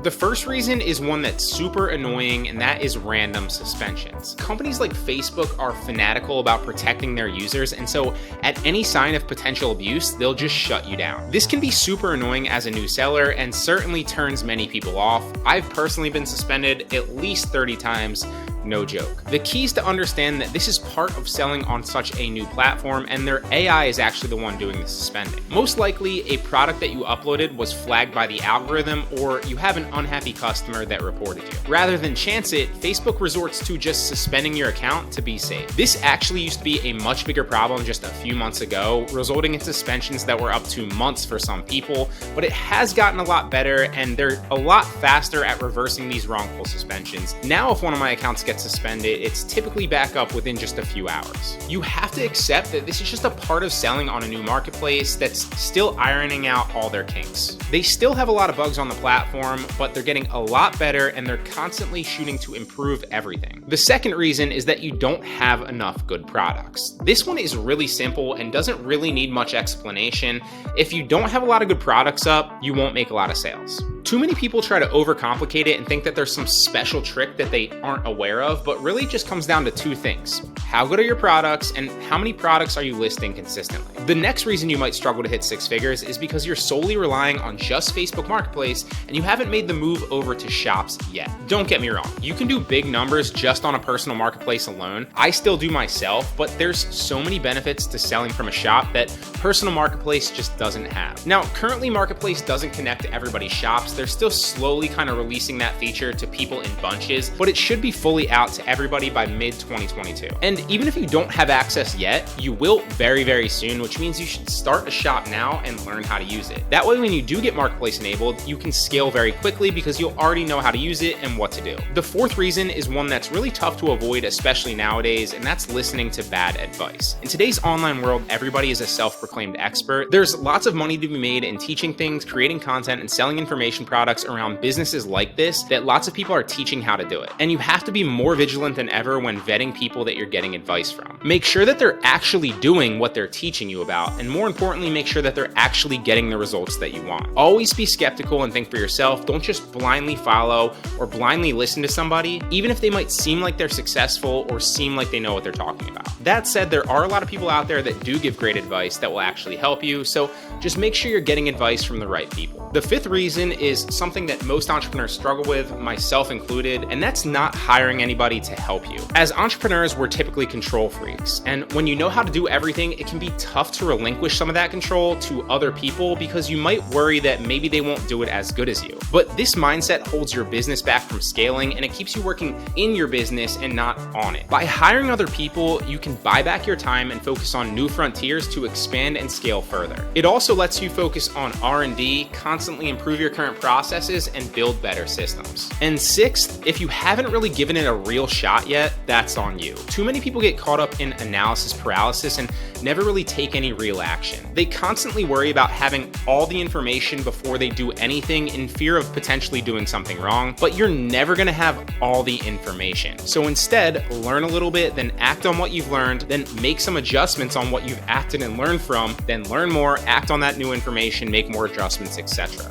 The first reason is one that's super annoying, and that is random suspensions. Companies like Facebook are fanatical about protecting their users, and so at any sign of potential abuse, they'll just shut you down. This can be super annoying as a new seller and certainly turns many people off. I've personally been suspended at least 30 times. No joke. The key is to understand that this is part of selling on such a new platform, and their AI is actually the one doing the suspending. Most likely, a product that you uploaded was flagged by the algorithm, or you have an unhappy customer that reported you. Rather than chance it, Facebook resorts to just suspending your account to be safe. This actually used to be a much bigger problem just a few months ago, resulting in suspensions that were up to months for some people, but it has gotten a lot better, and they're a lot faster at reversing these wrongful suspensions. Now, if one of my accounts gets suspended, it's typically back up within just a few hours. You have to accept that this is just a part of selling on a new marketplace that's still ironing out all their kinks. They still have a lot of bugs on the platform, but they're getting a lot better, and they're constantly shooting to improve everything. The second reason is that you don't have enough good products. This one is really simple and doesn't really need much explanation. If you don't have a lot of good products up, you won't make a lot of sales. Too many people try to overcomplicate it and think that there's some special trick that they aren't aware of, but really it just comes down to two things. How good are your products, and how many products are you listing consistently? The next reason you might struggle to hit six figures is because you're solely relying on just Facebook Marketplace and you haven't made the move over to shops yet. Don't get me wrong, you can do big numbers just on a personal marketplace alone. I still do myself, but there's so many benefits to selling from a shop that personal marketplace just doesn't have. Now, currently Marketplace doesn't connect to everybody's shops. They're still slowly kind of releasing that feature to people in bunches, but it should be fully out to everybody by mid-2022. And even if you don't have access yet, you will very, very soon, which means you should start a shop now and learn how to use it. That way, when you do get Marketplace enabled, you can scale very quickly because you'll already know how to use it and what to do. The fourth reason is one that's really tough to avoid, especially nowadays, and that's listening to bad advice. In today's online world, everybody is a self-proclaimed expert. There's lots of money to be made in teaching things, creating content, and selling information products around businesses like this that lots of people are teaching how to do it. And you have to be more vigilant than ever when vetting people that you're getting advice from. Make sure that they're actually doing what they're teaching you about, and more importantly, make sure that they're actually getting the results that you want. Always be skeptical and think for yourself. Don't just blindly follow or blindly listen to somebody, even if they might seem like they're successful or seem like they know what they're talking about. That said, there are a lot of people out there that do give great advice that will actually help you, so just make sure you're getting advice from the right people. The fifth reason is something that most entrepreneurs struggle with, myself included, and that's not hiring anybody to help you. As entrepreneurs, we're typically control freaks, and when you know how to do everything, it can be tough to relinquish some of that control to other people because you might worry that maybe they won't do it as good as you. But this mindset holds your business back from scaling, and it keeps you working in your business and not on it. By hiring other people, you can buy back your time and focus on new frontiers to expand and scale further. It also lets you focus on R&D, constantly improve your current processes, and build better systems. And sixth, if you haven't really given it a real shot yet, that's on you. Too many people get caught up in analysis paralysis and never really take any real action. They constantly worry about having all the information before they do anything in fear of potentially doing something wrong, but you're never gonna have all the information. So instead, learn a little bit, then act on what you've learned, then make some adjustments on what you've acted and learned from, then learn more, act on that new information, make more adjustments, etc.